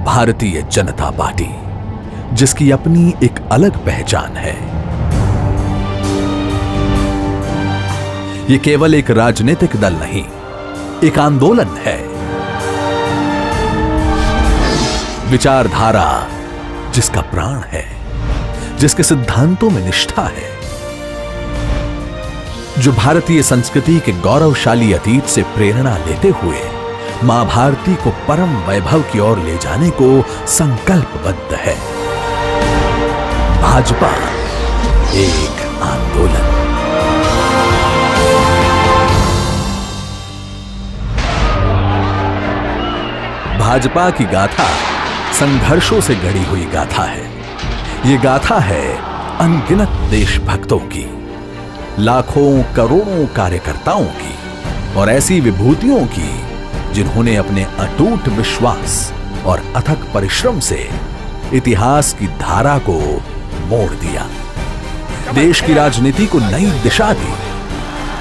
Bharatiya Janata party, जिसकी अपनी एक अलग पहचान है। ये केवल एक राजनीतिक दल नहीं, एक आंदोलन है। विचारधारा जिसका प्राण है, जिसके सिद्धांतों में निष्ठा है, जो भारतीय संस्कृति के गौरवशाली अतीत से प्रेरणा लेते हुए मां भारती को परम वैभव की ओर ले जाने को संकल्पबद्ध है। भाजपा एक आंदोलन। भाजपा की गाथा संघर्षों से गढ़ी हुई गाथा है। ये गाथा है अनगिनत देशभक्तों की, लाखों करोड़ों कार्यकर्ताओं की और ऐसी विभूतियों की जिन्होंने अपने अटूट विश्वास और अथक परिश्रम से इतिहास की धारा को मोड़ दिया, देश की राजनीति को नई दिशा दी,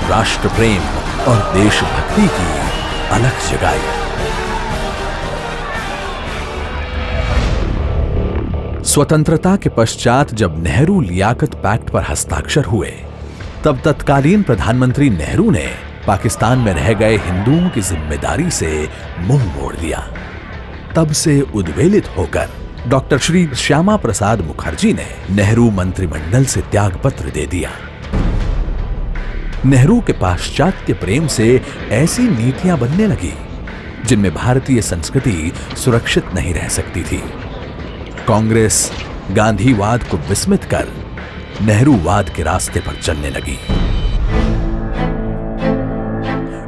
राष्ट्र प्रेम और देशभक्ति की अलख जगाई। स्वतंत्रता के पश्चात जब नेहरू लियाकत पैक्ट पर हस्ताक्षर हुए, तब तत्कालीन प्रधानमंत्री नेहरू ने पाकिस्तान में रह गए हिंदुओं की जिम्मेदारी से मुंह मोड़ दिया। तब से उद्वेलित होकर डॉक्टर श्री श्यामा प्रसाद मुखर्जी ने नेहरू मंत्रिमंडल से त्यागपत्र दे दिया। नेहरू के पाश्चात्य प्रेम से ऐसी नीतियां बनने लगी जिनमें भारतीय संस्कृति सुरक्षित नहीं रह सकती थी। कांग्रेस गांधीवाद को विस्मित कर नेहरूवाद के रास्ते पर चलने लगी।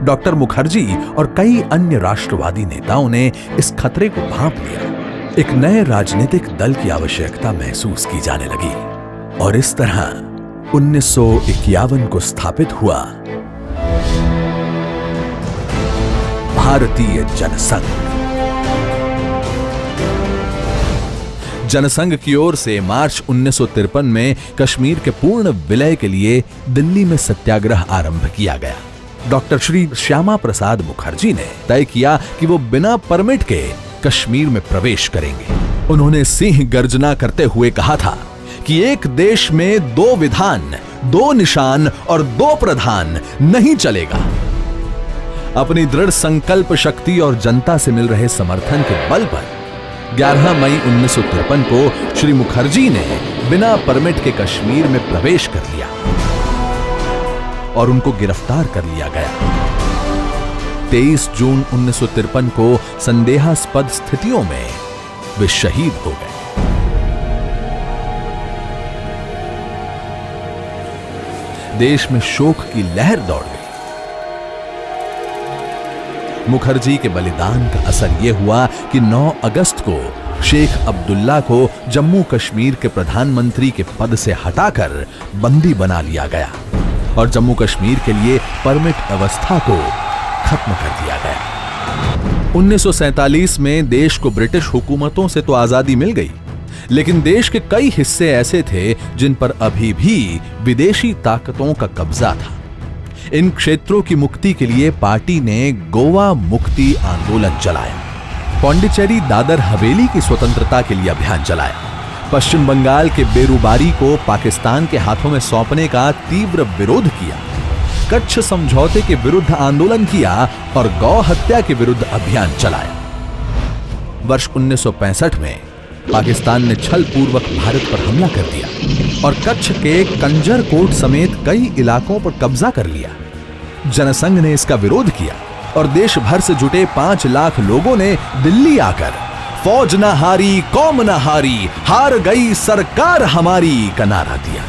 डॉक्टर मुखर्जी और कई अन्य राष्ट्रवादी नेताओं ने इस खतरे को भांप लिया। एक नए राजनीतिक दल की आवश्यकता महसूस की जाने लगी और इस तरह 1951 को स्थापित हुआ भारतीय जनसंघ। जनसंघ की ओर से मार्च 1953 में कश्मीर के पूर्ण विलय के लिए दिल्ली में सत्याग्रह आरंभ किया गया। डॉक्टर श्री श्यामा प्रसाद मुखर्जी ने तय किया कि वो बिना परमिट के कश्मीर में प्रवेश करेंगे। उन्होंने सिंह गर्जना करते हुए कहा था कि एक देश में दो विधान, दो निशान और दो प्रधान नहीं चलेगा। अपनी दृढ़ संकल्प शक्ति और जनता से मिल रहे समर्थन के बल पर 11 मई 1953 को श्री मुखर्जी ने बिना परमिट के कश्मीर में प्रवेश कर लिया और उनको गिरफ्तार कर लिया गया। 23 जून 1953 को संदेहास्पद स्थितियों में वे शहीद हो गए। देश में शोक की लहर दौड़ गई। मुखर्जी के बलिदान का असर यह हुआ कि 9 अगस्त को शेख अब्दुल्ला को जम्मू कश्मीर के प्रधानमंत्री के पद से हटाकर बंदी बना लिया गया और जम्मू कश्मीर के लिए परमिट व्यवस्था को खत्म कर दिया गया। 1947 में देश को ब्रिटिश हुकूमतों से तो आजादी मिल गई, लेकिन देश के कई हिस्से ऐसे थे जिन पर अभी भी विदेशी ताकतों का कब्जा था। इन क्षेत्रों की मुक्ति के लिए पार्टी ने गोवा मुक्ति आंदोलन चलाया, पौंडीचेरी दादर हवेली की स्वतंत्रता के लिए अभियान चलाया, पश्चिम बंगाल के बेरुबारी को पाकिस्तान के हाथों में सौंपने का तीव्र विरोध किया, कच्छ समझौते के विरुद्ध आंदोलन किया और गौ हत्या के विरुद्ध अभियान चलाया। वर्ष 1965 में पाकिस्तान ने छल पूर्वक भारत पर हमला कर दिया और कच्छ के कंजर कोट समेत कई इलाकों पर कब्जा कर लिया। जनसंघ ने इसका विरोध किया और देश भर से जुटे 5 लाख लोगों ने दिल्ली आकर फौज न हारी, कौम न हारी, हार गई सरकार हमारी का नारा दिया।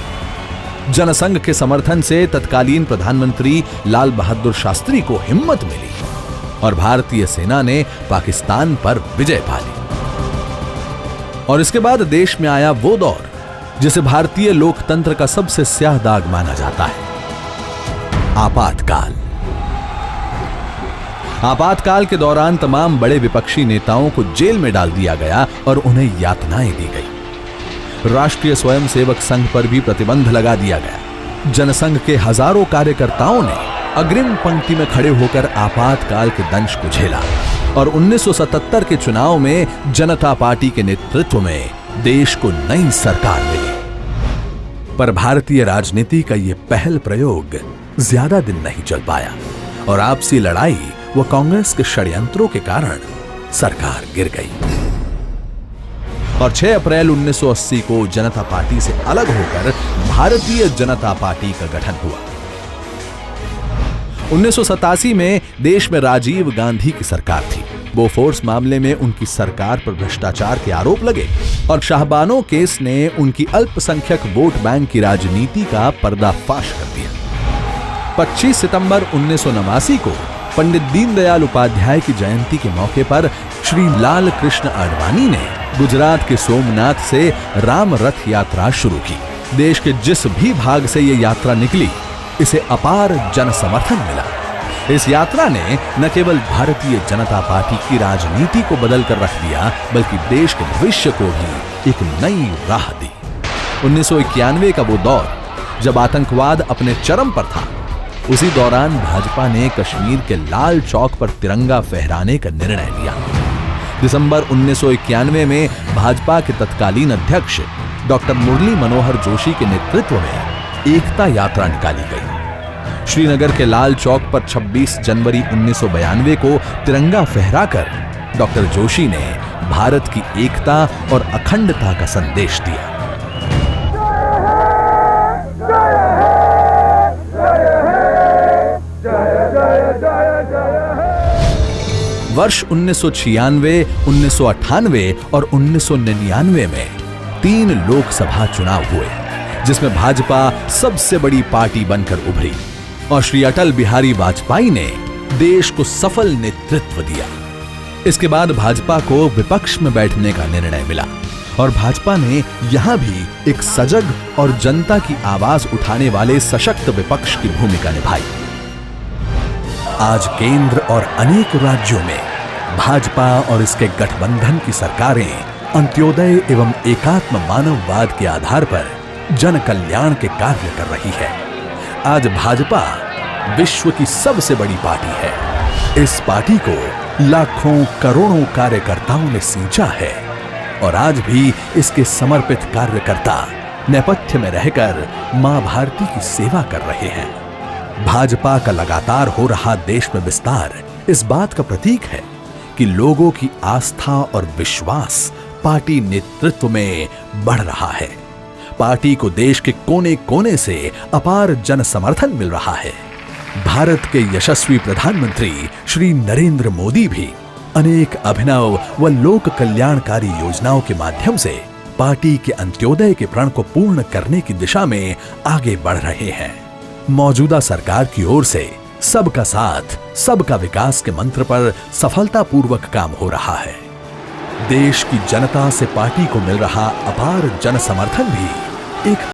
जनसंघ के समर्थन से तत्कालीन प्रधानमंत्री लाल बहादुर शास्त्री को हिम्मत मिली और भारतीय सेना ने पाकिस्तान पर विजय पा ली। और इसके बाद देश में आया वो दौर जिसे भारतीय लोकतंत्र का सबसे स्याह दाग माना जाता है, आपातकाल। आपातकाल के दौरान तमाम बड़े विपक्षी नेताओं को जेल में डाल दिया गया और उन्हें यातनाएं दी गई। राष्ट्रीय स्वयंसेवक संघ पर भी प्रतिबंध लगा दिया गया। जनसंघ के हजारों कार्यकर्ताओं ने अग्रिम पंक्ति में खड़े होकर आपातकाल के दंश को झेला और 1977 के चुनाव में जनता पार्टी के नेतृत्व में देश को नई सरकार मिली। पर भारतीय राजनीति का यह पहल प्रयोग ज्यादा दिन नहीं चल पाया और आपसी लड़ाई व कांग्रेस के षड्यंत्रों के कारण सरकार गिर गई और 6 अप्रैल 1980 को जनता पार्टी से अलग होकर भारतीय जनता पार्टी का गठन हुआ। 1987 में देश में राजीव गांधी की सरकार थी। बोफोर्स मामले में उनकी सरकार पर भ्रष्टाचार के आरोप लगे और शाहबानो केस ने उनकी अल्पसंख्यक वोट बैंक की राजनीति का पर्दाफाश कर दिया। 25 सितंबर 1989 को पंडित दीनदयाल उपाध्याय की जयंती के मौके पर श्री लाल कृष्ण आडवाणी ने गुजरात के सोमनाथ से राम रथ यात्रा शुरू की। देश के जिस भी भाग से ये यात्रा निकली, इसे अपार जन समर्थन मिला। इस यात्रा ने न केवल भारतीय जनता पार्टी की राजनीति को बदल कर रख दिया, बल्कि देश के भविष्य को भी एक नई राह दी। 1991 का वो दौर जब आतंकवाद अपने चरम पर था, उसी दौरान भाजपा ने कश्मीर के लाल चौक पर तिरंगा फहराने का निर्णय लिया। दिसंबर 1991 में भाजपा के तत्कालीन अध्यक्ष डॉक्टर मुरली मनोहर जोशी के नेतृत्व में एकता यात्रा निकाली गई। श्रीनगर के लाल चौक पर 26 जनवरी 1992 को तिरंगा फहराकर डॉक्टर जोशी ने भारत की एकता और अखंडता का संदेश दिया। वर्ष 1996, 1998 और 1999 में 3 लोकसभा चुनाव हुए, जिसमें भाजपा सबसे बड़ी पार्टी बनकर उभरी और श्री अटल बिहारी वाजपेयी ने देश को सफल नेतृत्व दिया। इसके बाद भाजपा को विपक्ष में बैठने का निर्णय मिला और भाजपा ने यहां भी एक सजग और जनता की आवाज उठाने वाले सशक्त विपक्ष की भूमिका निभाई। आज केंद्र और अनेक राज्यों में भाजपा और इसके गठबंधन की सरकारें अंत्योदय एवं एकात्म मानववाद के आधार पर जन कल्याण के कार्य कर रही है। आज भाजपा विश्व की सबसे बड़ी पार्टी है। इस पार्टी को लाखों करोड़ों कार्यकर्ताओं ने सींचा है और आज भी इसके समर्पित कार्यकर्ता नेपथ्य में रहकर मां भारती की सेवा कर रहे हैं। भाजपा का लगातार हो रहा देश में विस्तार इस बात का प्रतीक है कि लोगों की आस्था और विश्वास पार्टी नेतृत्व में बढ़ रहा है। पार्टी को देश के कोने कोने से अपार जन समर्थन मिल रहा है। भारत के यशस्वी प्रधानमंत्री श्री नरेंद्र मोदी भी अनेक अभिनव व लोक कल्याणकारी योजनाओं के माध्यम से पार्टी के अंत्योदय के प्रण को पूर्ण करने की दिशा में आगे बढ़ रहे हैं। मौजूदा सरकार की ओर से सबका साथ, सबका विकास के मंत्र पर सफलतापूर्वक काम हो रहा है। देश की जनता से पार्टी को मिल रहा अपार जन समर्थन भी एक